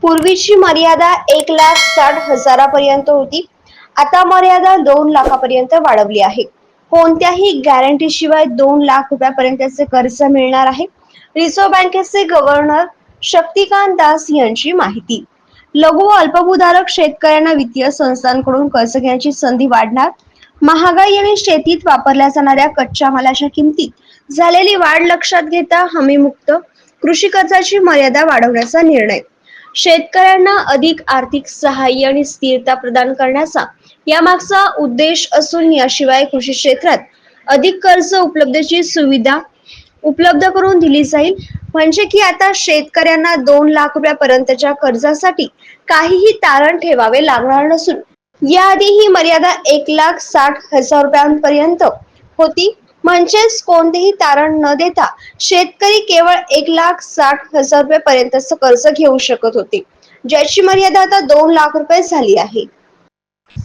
पूर्वीची मर्यादा 1,60,000पर्यंत होती. आता मर्यादा 2 लाखापर्यंत वाढवली आहे. कोणत्याही गॅरंटी शिवाय 2 लाख रुपयापर्यंतचे कर्ज मिळणार आहे. रिझर्व्ह बँकेचे गव्हर्नर शक्तिकांत दास यांची माहिती. लघु व अल्पभूधारक शेतकऱ्यांना वित्तीय संस्थांकडून कर्ज घेण्याची संधी वाढणार. महागाई आणि शेतीत वापरल्या जाणाऱ्या कच्च्या मालाच्या किमतीत झालेली वाढ लक्षात घेता हमीमुक्त कृषी कर्जाची मर्यादा वाढवण्याचा निर्णय. शेतकऱ्यांना अधिक आर्थिक सहाय्य आणि स्थिरता प्रदान करण्याचा यामागचा उद्देश असून याशिवाय कृषी क्षेत्रात अधिक कर्ज उपलब्धतेची सुविधा उपलब्ध करून दिली जाईल. म्हणजे की आता शेतकऱ्यांना 2 लाख रुपयापर्यंतच्या कर्जासाठी काहीही तारण ठेवावे लागणार नसून याआधी ही मर्यादा 1,60,000रुपयांपर्यंत होती. म्हणजेच कोणतेही तारण न देता शेतकरी केवळ 1,60,000रुपये पर्यंतच कर्ज घेऊ शकत होते, ज्याची मर्यादा आता 2 लाख रुपये झाली आहे.